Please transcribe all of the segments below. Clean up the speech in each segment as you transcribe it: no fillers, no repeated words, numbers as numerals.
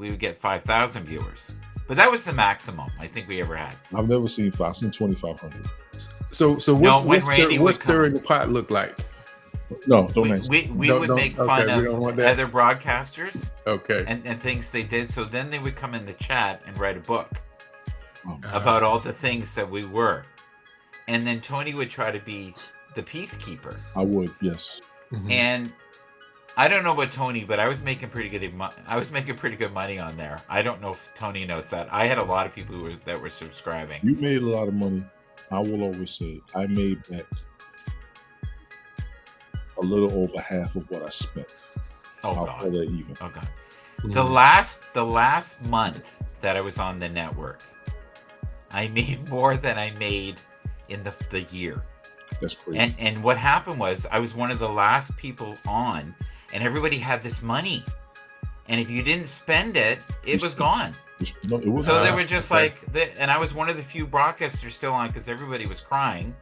we would get 5,000 viewers. But that was the maximum I think we ever had. I've never seen 5. I've seen 2,500. So No, when Randy would what's come. stirring the pot look like? No, don't answer. We Don't- would don't- make okay, fun we don't want of that. other broadcasters Okay. and things they did. So then they would come in the chat and write a book Oh, about all the things that we were. And then Tony would try to be the peacekeeper. I would, yes. Mhm. And I don't know about Tony, but I was making pretty good money on there. I don't know if Tony knows that. I had a lot of people that were subscribing. You made a lot of money. I will always say I made back a little over half of what I spent. Oh I'll God. call that even. Oh God. Mhm. The last month that I was on the network, I made more than I made in the year. That's crazy. And what happened was I was one of the last people on, and everybody had this money. And if you didn't spend it, it was gone. No, it was So they were just okay. and I was one of the few broadcasters still on because everybody was crying.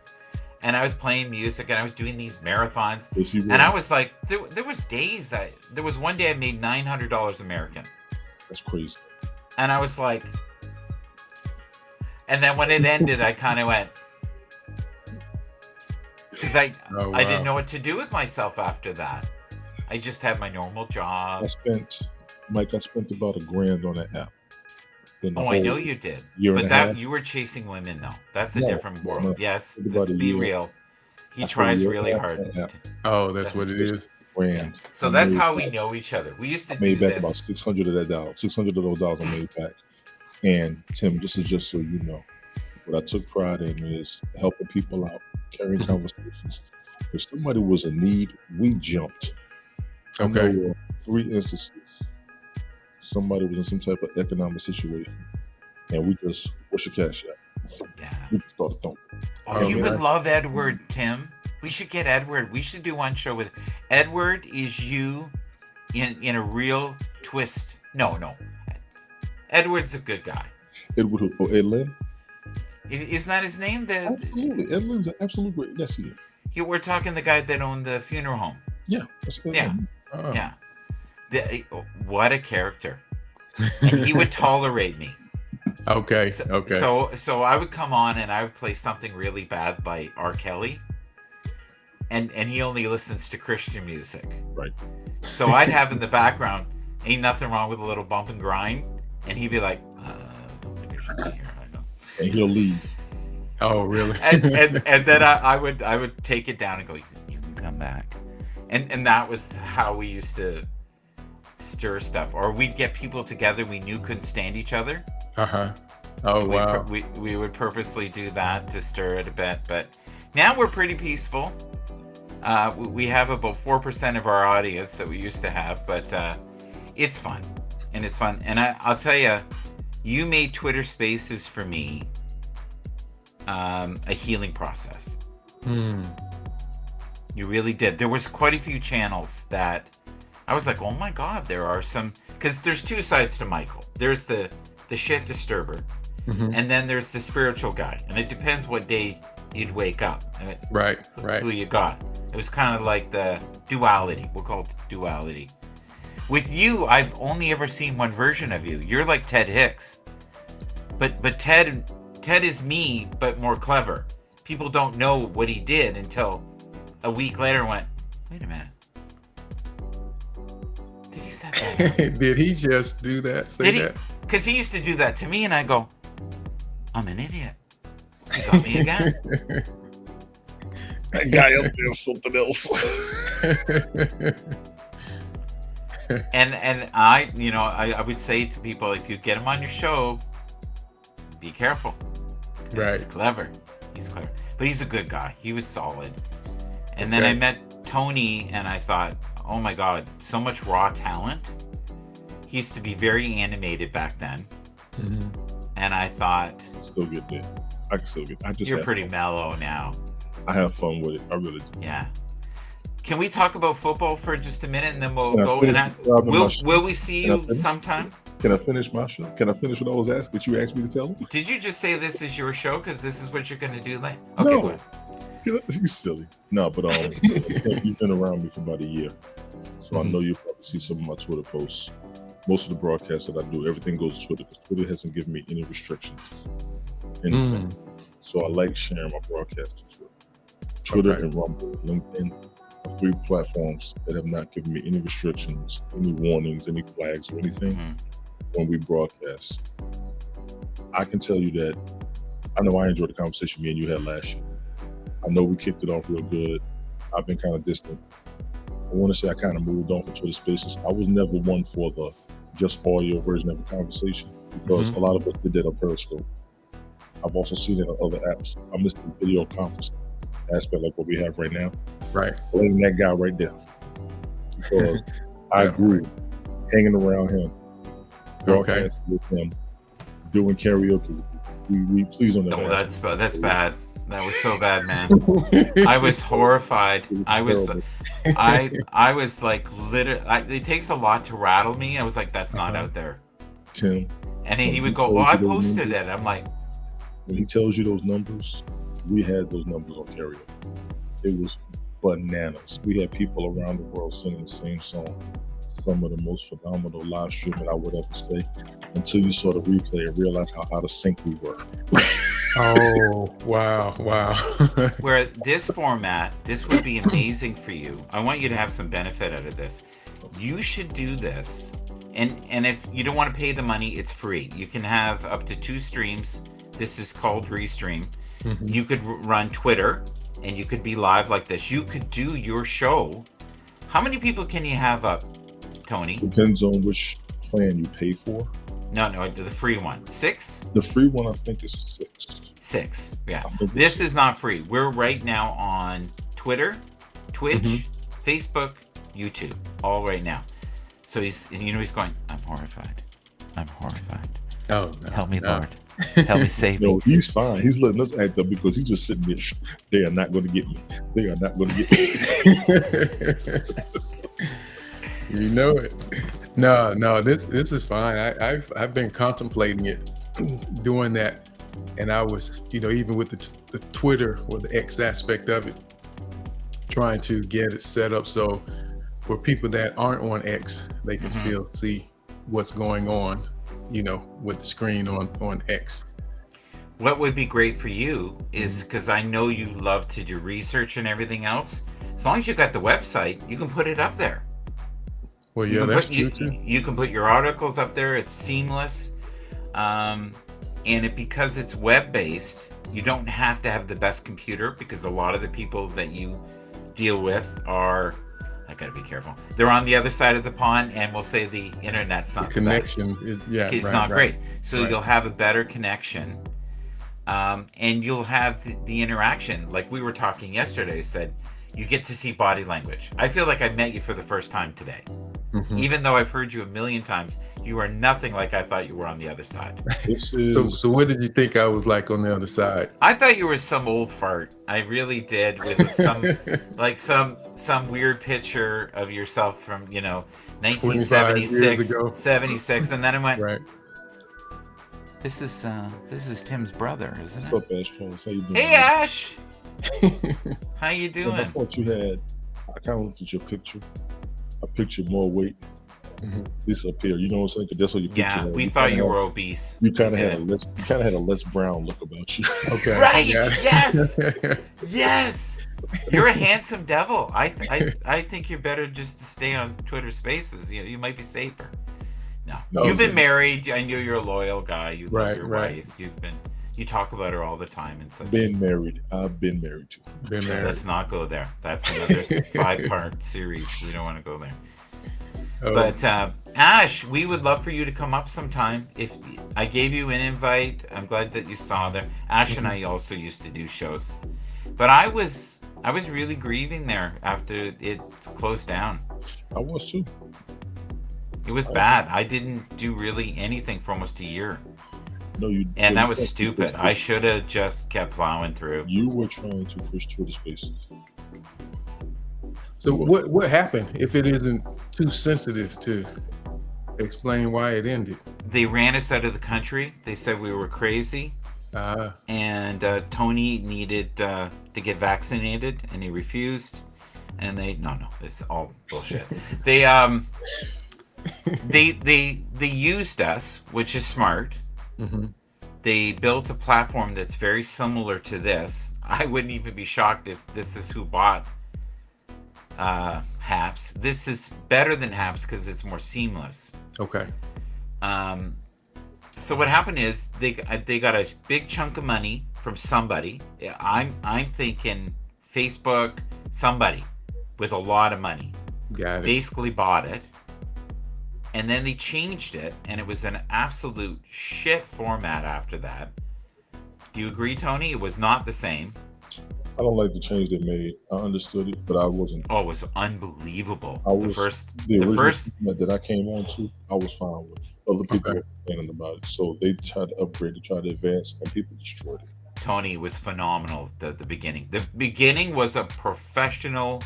And I was playing music and I was doing these marathons. And I was like, there was days, there was one day I made $900 American. That's crazy. And I was like, and then when it ended, I kind of went, because I didn't know what to do with myself after that. I just had my normal job. I spent about $1,000 on that app. Then the Oh, I whole know you did. year But and a half. you were chasing women, though. That's a No, different world. no. Yes, About let's a be year. real. He That's tries a year really and a half hard. on that. Oh, that's what it is. Brand. So I that's made how we back- know each other. We used to I do made back about this. 600 of that dollar. 600 of those dollars I made back. And Tim, this is just so you know, what I took pride in is helping people out, carrying conversations. If somebody was in need, we jumped. I Okay. know of 3 instances. Somebody was in some type of economic situation, and we just, what's your cash app? Yeah. We just started throwing. Oh, you man. would love Edward, Tim. We should get Edward. We should do one show with Edward. Is you in a real twist? No. Edward's a good guy. Edward who? Oh, Ed Lynn? Isn't that his name? Absolutely. Ed Lynn's an absolute great. Yes, he is. We're talking the guy that owned the funeral home. Yeah. That's Ed Yeah. Lynn. Oh. Yeah. What a character. And he would tolerate me. Okay. So, Okay. so I would come on and I would play something really bad by R. Kelly. And he only listens to Christian music. Right. So I'd have in the background, ain't nothing wrong with a little bump and grind. And he'd be like, I don't think I should be here. I know. And he'll leave. Oh, really? And then I would take it down and go, you can come back. And that was how we used to stir stuff. Or we'd get people together we knew couldn't stand each other. Uh-huh. Oh, We wow. we would purposely do that to stir it a bit. But now we're pretty peaceful. We have about 4% of our audience that we used to have, but it's fun. And it's fun. And I'll tell you, you made Twitter Spaces for me a healing process. Hmm. You really did. There was quite a few channels that I was like, oh my God, there are some, because there's 2 sides to Michael. There's the shit disturber, Mhm. and then there's the spiritual guy. And it depends what day you'd wake up, Right. who Right. you got. It was kind of like the duality. We'll call it duality. With you, I've only ever seen one version of you. You're like Ted Hicks. But Ted is me, but more clever. People don't know what he did until a week later and went, wait a minute. Did he say that? Did he just do that? Say Did he? that? Because he used to do that to me, and I go, I'm an idiot. He got me again. That guy up there is something else. And I would say to people, if you get him on your show, be careful. 'Cause Right. He's clever. But he's a good guy. He was solid. And then I Okay. met Tony, and I thought, oh my God, so much raw talent. He used to be very animated back then. Mhm. And I thought, Still get there. I can still get. I just. you're have pretty fun. mellow now. I have fun with it. I really do. Yeah. Can we talk about football for just a minute, and then we'll Can I go? finish And describing my show? will we see Can I you finish? sometime? Can I finish my show? Can I finish what I was asked? That you asked me to tell them? Did you just say this is your show because this is what you're going to do? Okay, No. good. You silly. No, but you've been around me for about a year, so I know you probably see some of my Twitter posts. most of the broadcasts that I do, everything goes to Twitter because Twitter hasn't given me any restrictions. Anything. So I like sharing my broadcasts to Twitter. Twitter Okay. and Rumble, LinkedIn are 3 platforms that have not given me any restrictions, any warnings, any flags, or anything when we broadcast. I can tell you that I know I enjoyed the conversation me and you had last year. I know we kicked it off real good. I've been kind of distant. I want to say I kind of moved on from Twitter Spaces. I was never one for the just audio version of a conversation because a lot of us did that on Periscope. I've also seen it on other apps. I missed the video conference aspect like what we have right now. Right. Blame that guy right there. Because I Yeah. grew hanging around him, Okay. broadcasting with him, doing karaoke with him. We please on that. Oh, aspect. that's bad. That was so bad, man. I was horrified. I was terrible. I was like literally. It takes a lot to rattle me. I was like, that's not out there. Tim, And then he When would he go, told well, you I those posted numbers- it. I'm like, when he tells you those numbers, we had those numbers on karaoke. It was bananas. We had people around the world singing the same song. Some of the most phenomenal live streaming I would ever say, until you saw the replay and realized how out of sync we were. Oh, wow. where this format, this would be amazing for you. I want you to have some benefit out of this. You should do this. And if you don't want to pay the money, it's free. You can have up to 2 streams. This is called Restream. You could run Twitter and you could be live like this. You could do your show. How many people can you have up, Tony? Depends on which plan you pay for. No, the free one. 6? The free one, I think, is 6. 6. Yeah. I think This it's is not free. We're right now on Twitter, Twitch, Facebook, YouTube, all right now. So he's going, I'm horrified. Oh, no, Help me, no. Lord. Help me, save No, me. he's fine. He's letting us act up because he's just sitting there. They are not going to get me. They are not going to get me. You know it. No, this is fine. I've been contemplating it, doing that, and I was, even with the Twitter or the X aspect of it, trying to get it set up so for people that aren't on X, they can still see what's going on, with the screen on X. What would be great for you is, because I know you love to do research and everything else, as long as you got the website, you can put it up there. Well, You yeah, can that's put- true too. You can put your articles up there. It's seamless, and because it's web-based, you don't have to have the best computer because a lot of the people that you deal with are. I gotta be careful. They're on the other side of the pond, and we'll say the internet's not The the best. connection is It's right, not right. great. So Right. you'll have a better connection, and you'll have the interaction. Like we were talking yesterday, said you get to see body language. I feel like I met you for the first time today. Mhm. Even though I've heard you a million times, you are nothing like I thought you were on the other side. This is So what did you think I was like on the other side? I thought you were some old fart. I really did, with some like some weird picture of yourself from 1976, ago. 76, and then I went, Right. This is Tim's brother, isn't what's it? up, Ash Paul? How you doing? Hey Ash, how you I doing? thought you had. I kind of looked at your picture. I pictured more weight. Mhm. This up here, you know what I'm saying? 'Cause that's what you picture. Yeah, we thought you were obese. You kind of We had a did. Les Brown look about you. Okay. Right, Yeah. yes. Yes, you're a handsome devil. I think you're better just to stay on Twitter Spaces. You might be safer. No, No, you've been okay. married. I know you're a loyal guy. You love Right, your right. wife. You talk about her all the time and such. Been married. I've been married too. Been married. Let's not go there. That's another 5-part series. We don't want to go there. Oh, But Ash, we would love for you to come up sometime. If I gave you an invite, I'm glad that you saw there. Ash and I also used to do shows, but I was really grieving there after it closed down. I was too. It was bad. I didn't do really anything for almost a year, No, you. and you that was kept stupid. pushing- I should have just kept plowing through. You were trying to push Twitter Spaces. so what happened if it isn't too sensitive to explain why it ended? They ran us out of the country. They said we were crazy. And Tony needed to get vaccinated, and he refused. And no, it's all bullshit. They used us, which is smart. Mm-hmm. They built a platform that's very similar to this. I wouldn't even be shocked if this is who bought Haps. This is better than Haps because it's more seamless. Okay. So what happened is they got a big chunk of money from somebody. I'm thinking Facebook, somebody with a lot of money Got it. basically bought it, and then they changed it, and it was an absolute shit format after that. Do you agree, Tony? It was not the same. I don't like the change they made. I understood it, but I wasn't. Oh, it was unbelievable. I was the first format that I came on to, I was fine with. Other people Okay. were complaining about it, so they tried to upgrade, to try to advance, and people destroyed it. Tony was phenomenal. The beginning. The beginning was a professional.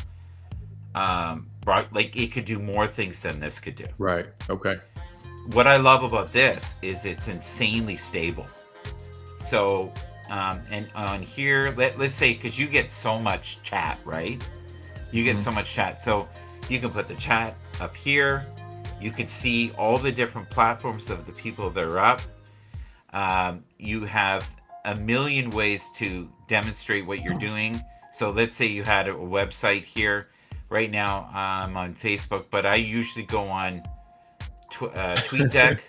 Like it could do more things than this could do. Right. Okay. What I love about this is it's insanely stable. So, and on here, let's say, because you get so much chat, right? You get so much chat. So you can put the chat up here. You can see all the different platforms of the people that are up. You have a million ways to demonstrate what you're doing. So let's say you had a website here. Right now, I'm on Facebook, but I usually go on TweetDeck.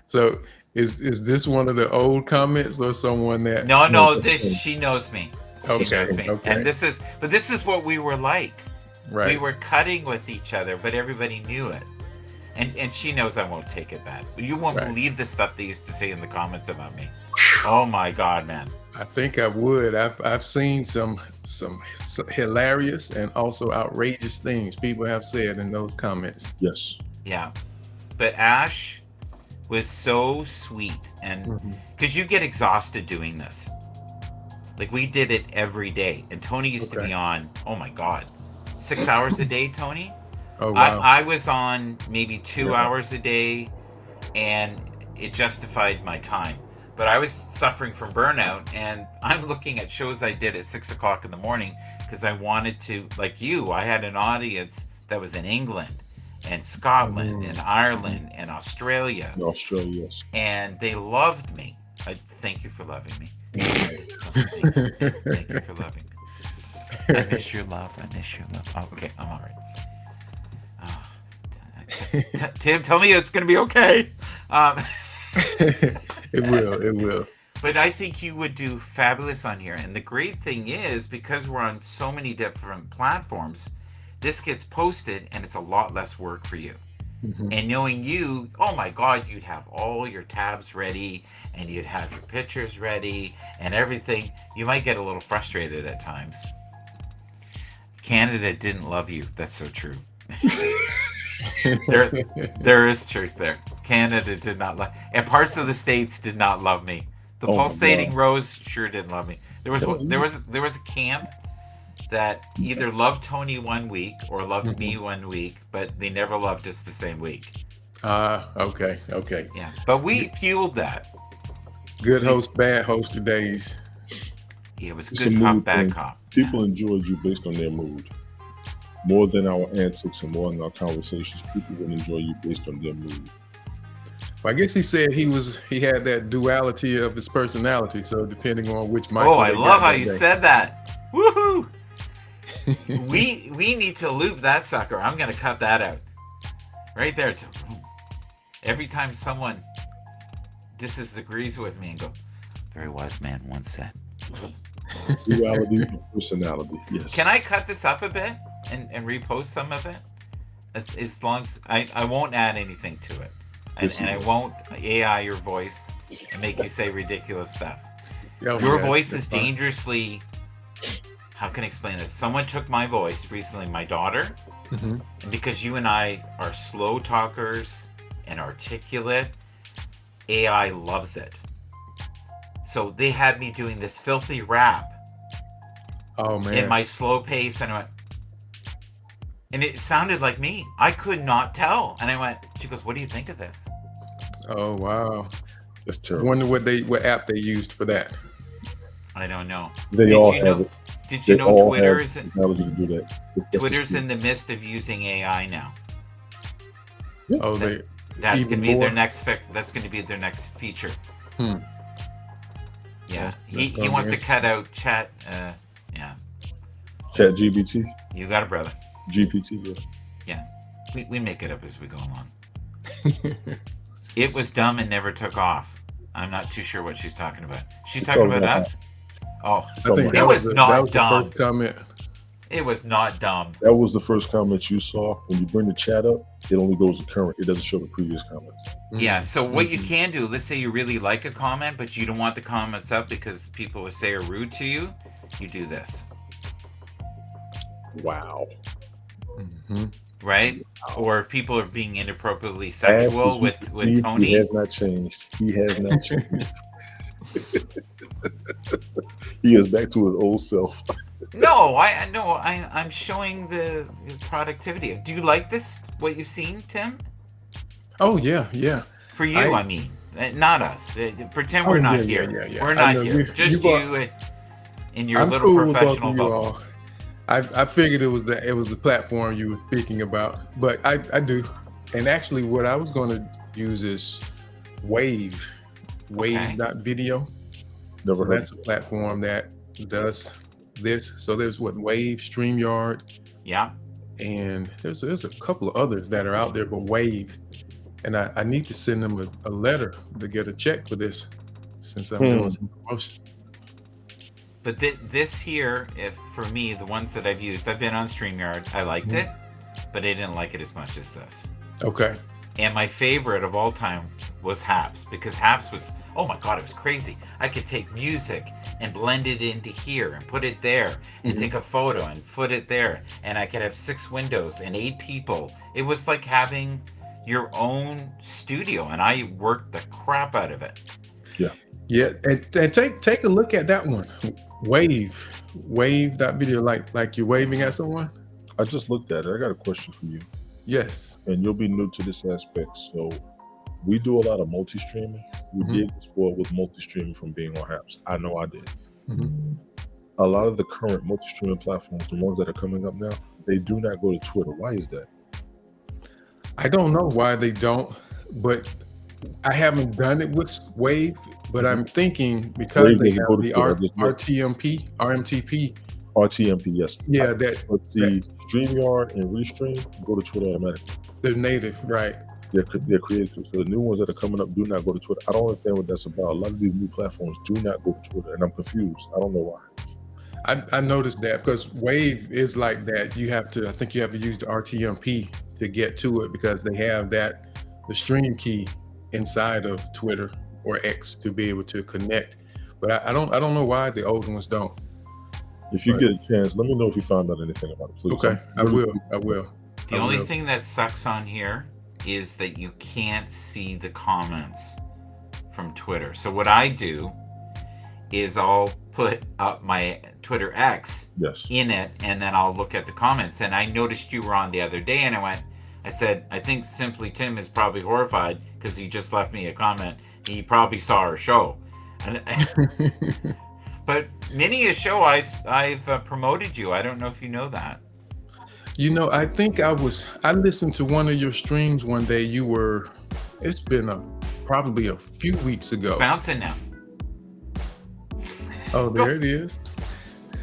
So is this one of the old comments or someone that? No, she knows me. She Okay. knows me. Okay. And this is what we were like. Right. We were cutting with each other, but everybody knew it. And she knows I won't take it back. You won't Right. believe the stuff they used to say in the comments about me. Oh my God, man. I think I would. I've seen some hilarious and also outrageous things people have said in those comments. Yes. Yeah. But Ash was so sweet, and because you get exhausted doing this. Like we did it every day. And Tony used to be on, oh my God, 6 hours a day, Tony? Oh wow. I was on maybe 2 hours a day, and it justified my time. But I was suffering from burnout, and I'm looking at shows I did at 6 o'clock in the morning because I wanted to, like you, I had an audience that was in England and Scotland and Ireland and Australia. Australia, yes. And they loved me. Thank you for loving me. Thank you for loving me. I miss your love. I miss your love. Oh, okay, I'm all right. Tim, tell me it's going to be okay. It will. But I think you would do fabulous on here. And the great thing is, because we're on so many different platforms, this gets posted and it's a lot less work for you. And knowing you, oh my God, you'd have all your tabs ready and you'd have your pictures ready and everything. You might get a little frustrated at times. Canada didn't love you. That's so true. There is truth there. Canada did not love, and parts of the States did not love me. The pulsating rose sure didn't love me. There was a camp that either loved Tony 1 week or loved me 1 week, but they never loved us the same week. Okay. Yeah, but we fueled that. Good host, bad host days. Yeah, it was It's good a cop, mood bad thing. cop. People enjoyed you based on their mood. More than our antics and more than our conversations, people would enjoy you based on their mood. Well, I guess he said he had that duality of his personality. So depending on which mic. Oh, I love how you said that. Woohoo! we need to loop that sucker. I'm gonna cut that out. Right there. Every time someone disagrees with me and go, very wise man once said. Duality of personality, yes. Can I cut this up a bit and repost some of it? As long as I won't add anything to it. And I won't AI your voice and make you say ridiculous stuff. Your voice is dangerously, how can I explain this? Someone took my voice recently, my daughter, and because you and I are slow talkers and articulate, AI loves it. So they had me doing this filthy rap in my slow pace, and I went, and it sounded like me. I could not tell. And I went, she goes, what do you think of this? Oh, wow. That's I terrible. wonder what app they used for that. I don't know. They all have it. Did you They know all Twitter's have technology to do that. That's the Twitter's truth. in the midst of using AI now? Oh, they That's even gonna be their more? next that's gonna be their next feature. Hmm. Yeah, That's he gonna wants be to cut out chat. Yeah, Chat GBT, you got it, brother. GPT. Yeah. Yeah, we make it up as we go along. It was dumb and never took off. I'm not too sure what she's talking about. She talking about us? Oh, I think it was that not was the dumb. first comment. It was not dumb. That was the first comment you saw. When you bring the chat up, it only goes to current. It doesn't show the previous comments. Yeah, so what you Mhm. can do, let's say you really like a comment, but you don't want the comments up because people are rude to you, you do this, Wow. Mhm. right? Or if people are being inappropriately As sexual you with can see, He Tony. has not changed. He has not changed. He is back to his old self. No, I'm showing the productivity. Do you like this? What you've seen, Tim? Oh yeah, yeah. For you, I mean, not us. Pretend Oh, we're not yeah, here. yeah, yeah, yeah. We're I not know here. you Just bought- you in your I'm little cool with both professional of you bubble. all. I figured it was the platform you were speaking about, but I do. And actually, what I was going to use is Wave, Okay. Wave.video. Never So heard that's a of it. platform that does this. So there's Wave, StreamYard, Yeah. and there's a couple of others that are out there, but Wave. And I need to send them a letter to get a check for this, since I'm doing some promotion. But this here, if for me, the ones that I've used, I've been on StreamYard. I liked it, but I didn't like it as much as this. Okay. And my favorite of all time was Haps, because Haps was, oh my God, it was crazy. I could take music and blend it into here and put it there and take a photo and put it there. And I could have 6 windows and 8 people. It was like having your own studio, and I worked the crap out of it. Yeah, and take a look at that one. Wave.video, like you're waving at someone. I just looked at it. I got a question for you, Yes. and you'll be new to this aspect. So, we do a lot of multi-streaming. We did spoiled with multi-streaming from being on apps. I know I did. Mhm. A lot of the current multi-streaming platforms, the ones that are coming up now, they do not go to Twitter. Why is that? I don't know why they don't, but I haven't done it with Wave. But I'm thinking because Wave they doesn't go have to the Twitter, I just looked. RMTP. RTMP, yes. Yeah, that But see, StreamYard and Restream go to Twitter automatically. they're native, right? They're creative. So the new ones that are coming up do not go to Twitter. I don't understand what that's about. A lot of these new platforms do not go to Twitter, and I'm confused. I don't know why. I noticed that because Wave is like that. I think you have to use the RTMP to get to it because they have the stream key inside of Twitter or X to be able to connect. But I don't know why the old ones don't. If you Right. get a chance, let me know if you found out anything about it, please. Okay, I will. I will. The I only will. thing that sucks on here is that you can't see the comments from Twitter. So what I do is I'll put up my Twitter X Yes. in it, and then I'll look at the comments. And I noticed you were on the other day, and I said, I think Simply Tim is probably horrified because he just left me a comment. He probably saw our show. And, but many a show I've promoted you. I don't know if you know that. You know, I think I listened to one of your streams one day. It's been probably a few weeks ago. Bouncing now. Oh, there it is.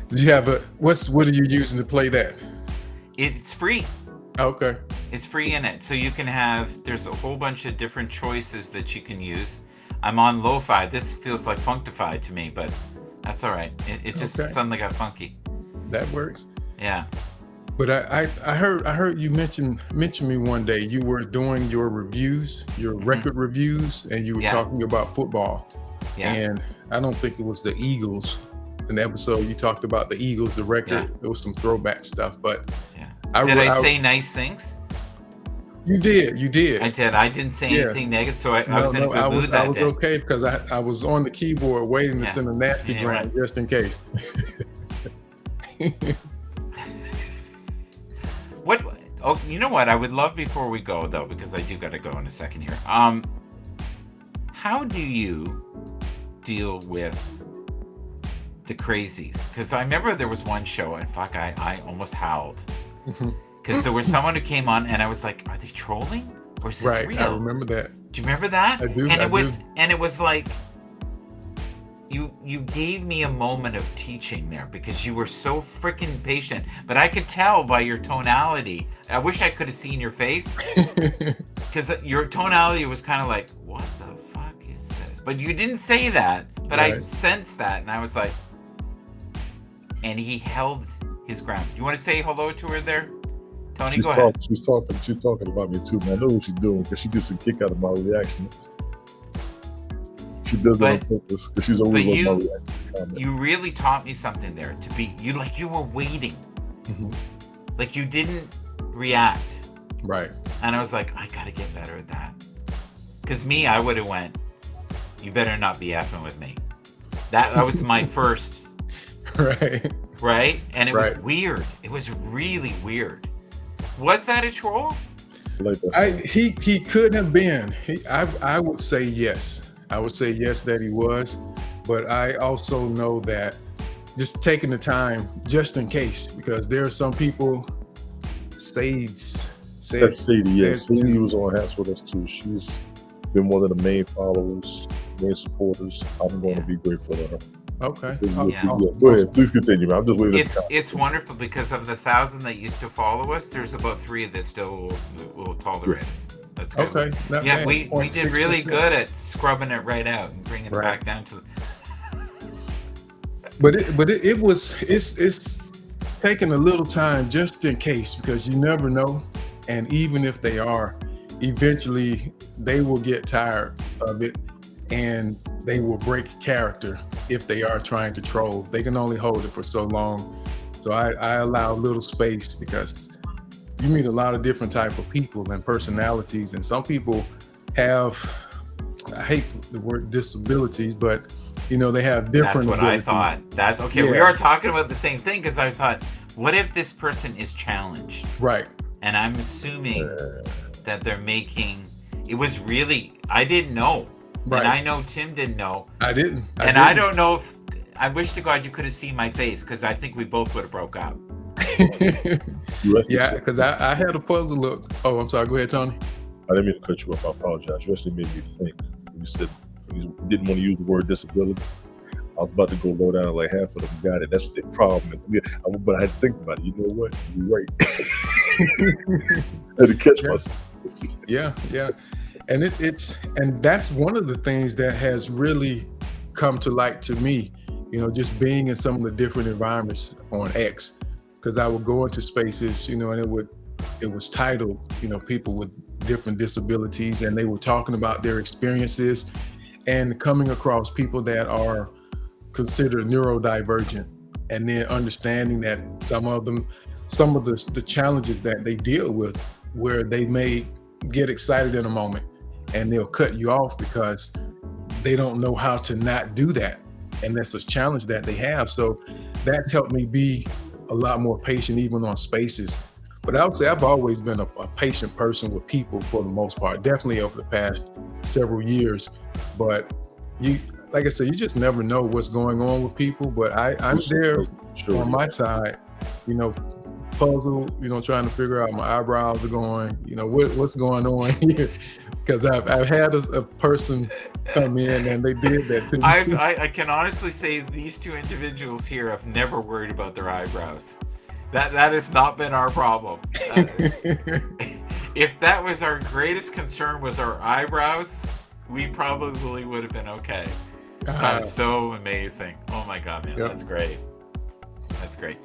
Did you have what are you using to play that? It's free. Okay. It's free in it. So you can there's a whole bunch of different choices that you can use. I'm on lo-fi. This feels like Functified to me, but that's all right. It just Okay. suddenly got funky. That works. Yeah. But I heard you mention me one day. You were doing your reviews, your record reviews, and you were Yeah. talking about football. Yeah. And I don't think it was the Eagles. In the episode, you talked about the Eagles, the record. Yeah. There was some throwback stuff, but Yeah. Did I say nice things? You did. I did. I didn't say Yeah. anything negative, so I was in a good I mood that was day. okay because I was on the keyboard waiting to Yeah. send a nasty Yeah, gram right. just in case. What? Oh, you know what? I would love before we go though, because I do got to go in a second here. How do you deal with the crazies? Because I remember there was one show, and fuck, I almost howled because there was someone who came on, and I was like, "Are they trolling? or is this Right. real? I remember that. Do you remember that? I do. And I it was like you gave me a moment of teaching there because you were so freaking patient. But I could tell by your tonality. I wish I could have seen your face do. because your tonality was kind of like, "What the fuck is this?" But you didn't say that. But I Right. sensed that, and I was like, and he held his ground. You want to say hello to her there, Tony? Go ahead. She's talking about me too, man. I know what she's doing because she gets a kick out of my reactions. She does it on purpose because she's always but on my reaction comments. You really taught me something there. To be you were waiting, Mhm. like you didn't react, Right. and I was like, I gotta get better at that. Because me, I would have went, you better not be effing with me. That was my first, Right. right? And it Right. was weird. It was really weird. Was that a troll? Like that. He could have been. I would say yes. I would say yes that he was, but I also know that just taking the time just in case, because there are some people. That's Sage Sadie. Yeah, said Sadie to- was on Hats with us too. She's been one of the main followers, main supporters. I'm going to be grateful to her. Okay. Yeah, Oh, Yeah. awesome. Go ahead, please continue, man. I'm just waiting. It's wonderful because of the 1,000 that used to follow us, there's about 3 that still will tolerate us. That's good. Okay. Not Yeah, bad. we did really 0.6%. good at scrubbing it right out and bringing it Right. back down to. But it's taking a little time just in case, because you never know, and even if they are, eventually they will get tired of it and they will break character if they are trying to troll. They can only hold it for so long. So I allow a little space because you meet a lot of different type of people and personalities, and some people have, I hate the word disabilities, but they have different That's what I abilities. thought. That's okay. We Yeah. are talking about the same thing because I thought, what if this person is challenged? Right. And I'm assuming that they're making. It was really. I didn't know, Right. and I know Tim didn't know, I didn't. I don't know if. I wish to God you could have seen my face because I think we both would have broke up. Yeah, because I had a puzzle look. Oh, I'm sorry. Go ahead, Tony. I didn't mean to cut you off. I apologize. You actually made me think. You said you didn't want to use the word disability. I was about to go low down, like half of them got it. That's their problem. Yeah, but I had to think about it. You know what? You're right. I had to catch myself. Yeah. And and that's one of the things that has really come to light to me, just being in some of the different environments on X, because I would go into spaces, and it was titled, people with different disabilities, and they were talking about their experiences and coming across people that are considered neurodivergent, and then understanding that some of the challenges that they deal with, where they may get excited in a moment and they'll cut you off because they don't know how to not do that, and that's a challenge that they have. So that's helped me be a lot more patient even on spaces. But I would say I've always been a patient person with people for the most part, definitely over the past several years. But like I said, you just never know what's going on with people. But I'm there Sure. on my side, puzzle, trying to figure out my eyebrows are going, what's going on here. Because I've had a person come in and they did that to me. I can honestly say these 2 individuals here have never worried about their eyebrows. That has not been our problem. If that was our greatest concern was our eyebrows, we probably would have been okay. That's so amazing. Oh my God, man, Yep. That's great. That's great.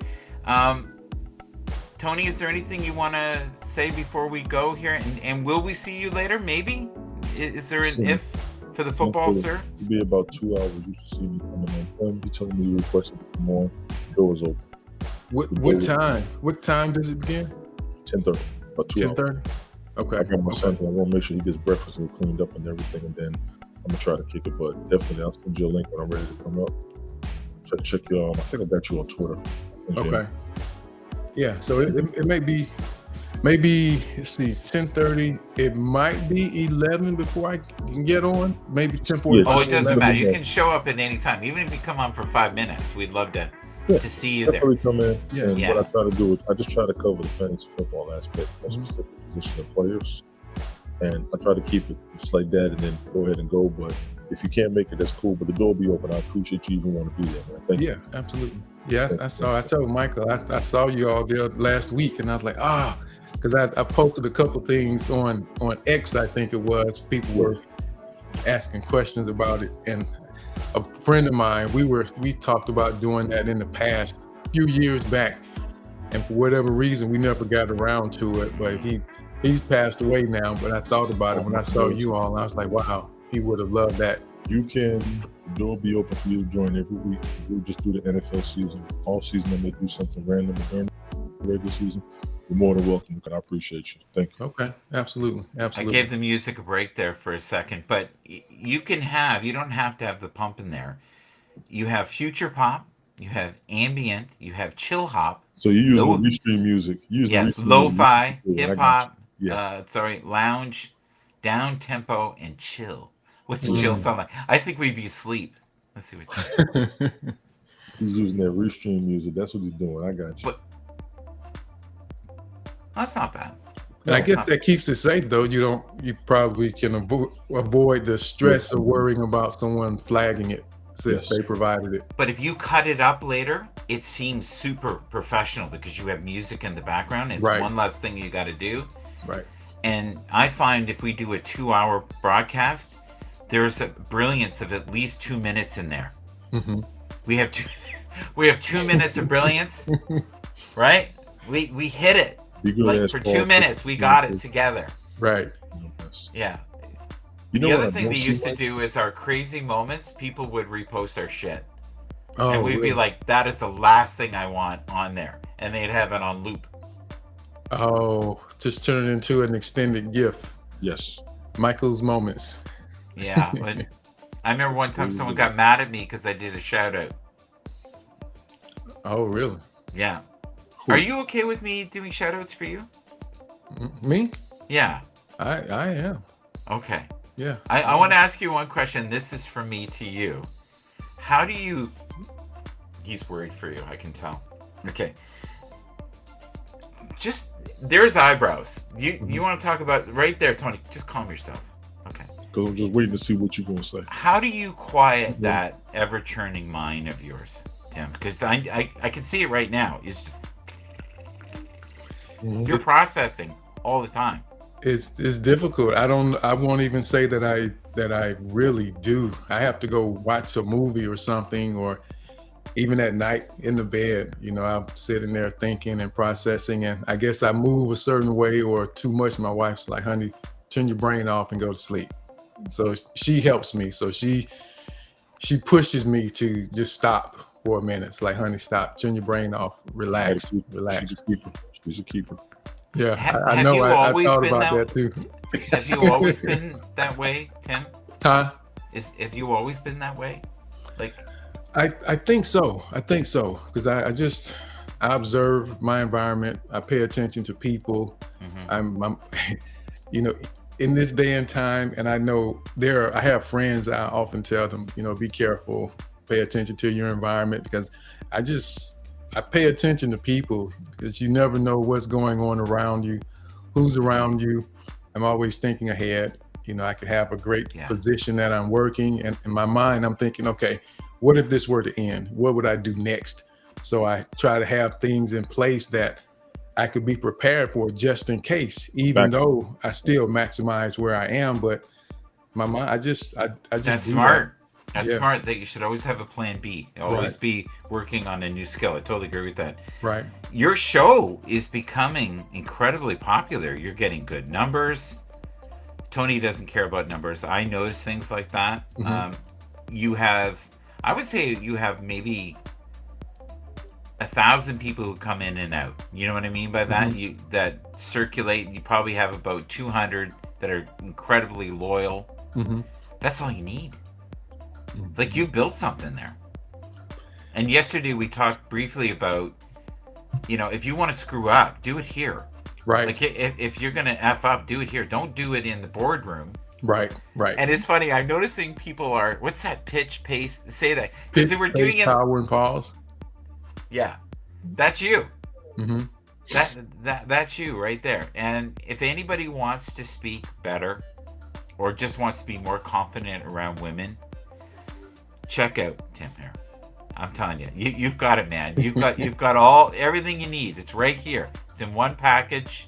Tony, is there anything you want to say before we go here? And will we see you later? Maybe. Is there an if for the football, sir? It'll be about 2 hours. You should see me coming in. You told me you requested to come on. The door is open. What time? What time does it begin? 10:30. About 2 hours. 10:30. Okay. I got my son. I want to make sure he gets breakfast and cleaned up and everything, and then I'm gonna try to kick it. But definitely, I'll send you a link when I'm ready to come up. Check your. I think I got you on Twitter. Okay. Yeah. So it may be, let's see, 10:30. It might be 11 before I can get on. Maybe 10:45. Oh, it doesn't 11. matter. You can show up at any time, even if you come on for 5 minutes. We'd love to see you there. Definitely come in. Yeah. And Yeah. what I try to do is I just try to cover the fantasy football aspect, more specific positions of players. and I try to keep it just like that, and then go ahead and go. But if you can't make it, that's cool. But the door will be open. I appreciate you even want to be there, man. Thank you. Yeah, absolutely. Yeah, I told Michael, I saw you all there last week, and I was like, because I posted a couple things on X, I think it was. People were asking questions about it, and a friend of mine, we talked about doing that in the past, a few years back, and for whatever reason, we never got around to it. But he's passed away now. But I thought about it when I saw you all, and I was like, wow, he would have loved that. You can, the door will be open for you to join every week. We'll just do the NFL season. All season, I may do something random during the regular season. You're more than welcome. I appreciate you. Thank you. Okay, absolutely. I gave the music a break there for a second, but you don't have to have the pump in there. You have future pop, you have ambient, you have chill hop. So you use restream music. Yes, lo-fi, music. hip hop, Yeah. lounge, down tempo, and chill. What's chill sound like? I think we'd be asleep. Let's see what He's using that restream music. That's what he's doing. I got you. But that's not bad. And I guess that keeps it safe, though. You probably can avoid the stress of worrying about someone flagging it since they provided it. But if you cut it up later, it seems super professional because you have music in the background. It's one less thing you got to do. Right. And I find if we do a 2-hour broadcast, there's a brilliance of at least 2 minutes in there. Mm-hmm. We have 2 minutes of brilliance, right? We hit it. Like for 2 minutes, we got it together. Right. Yeah. You know the other thing they used to do is our crazy moments, people would repost our shit. Oh, and we'd be like, that is the last thing I want on there. And they'd have it on loop. Oh, just turn it into an extended GIF. Yes. Michael's moments. Yeah. But I remember one time someone got mad at me because I did a shout out. Oh, really? Yeah. Are you okay with me doing shout outs for you? Me? Yeah. I am. Okay. Yeah. I want to ask you one question. This is from me to you. How do you... He's worried for you, I can tell. Okay. Just, there's eyebrows. You want to talk about, right there, Tony, just calm yourself. Okay. Because I'm just waiting to see what you're going to say. How do you quiet that ever-churning mind of yours, Tim? Because I can see it right now. It's just... You're processing all the time. It's difficult. I won't even say that I really do. I have to go watch a movie or something, or even at night in the bed, I'm sitting there thinking and processing, and I guess I move a certain way or too much. My wife's like, honey, turn your brain off and go to sleep. So she helps me. So she pushes me to just stop for a minute. It's like, honey, stop, turn your brain off, relax. She's a keeper. Yeah, I know. I thought about that too. Have you always been that way, Tim? Huh? Have you always been that way? Like, I think so. Because I observe my environment. I pay attention to people. Mm-hmm. I'm in this day and time, and I know I have friends. I often tell them, be careful, pay attention to your environment, because I pay attention to people, because you never know what's going on around you, who's around you. I'm always thinking ahead. I could have a great position that I'm working, and in my mind, I'm thinking, okay, what if this were to end? What would I do next? So I try to have things in place that I could be prepared for just in case, even though I still maximize where I am. But my mind, I just that's smart. That's smart. That you should always have a plan B. Always be working on a new skill. I totally agree with that. Right. Your show is becoming incredibly popular. You're getting good numbers. Tony doesn't care about numbers. I notice things like that. Mm-hmm. I would say you have maybe 1,000 people who come in and out. You know what I mean by that? Mm-hmm. That circulate. You probably have about 200 that are incredibly loyal. Mm-hmm. That's all you need. Like, you built something there. And yesterday we talked briefly about, if you want to screw up, do it here. Right. Like, if you're going to F up, do it here. Don't do it in the boardroom. Right. And it's funny, I'm noticing people are, what's that, pitch, pace? Say that. Because they were doing it. Power and pause. Yeah. That's you. Mm-hmm. That's you right there. And if anybody wants to speak better or just wants to be more confident around women, check out Tim Hare. I'm telling you, you've got it, man. You've got everything you need. It's right here. It's in one package.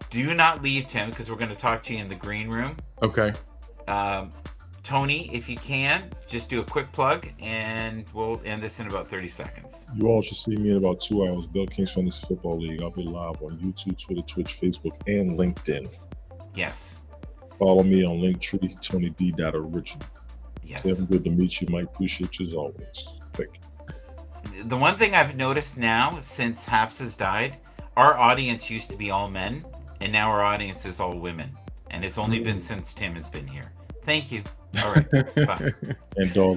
Do not leave, Tim, because we're going to talk to you in the green room. Okay. Tony, if you can, just do a quick plug, and we'll end this in about 30 seconds. You all should see me in about 2 hours. Bill Kings Fantasy Football League. I'll be live on YouTube, Twitter, Twitch, Facebook, and LinkedIn. Yes. Follow me on Linktree, TonyD.original. Yes. Tim, good to meet you, Mike. Appreciate you as always. Thank you. The one thing I've noticed now, since Haps has died, our audience used to be all men, and now our audience is all women. And it's only been since Tim has been here. Thank you. All right. Bye. And dog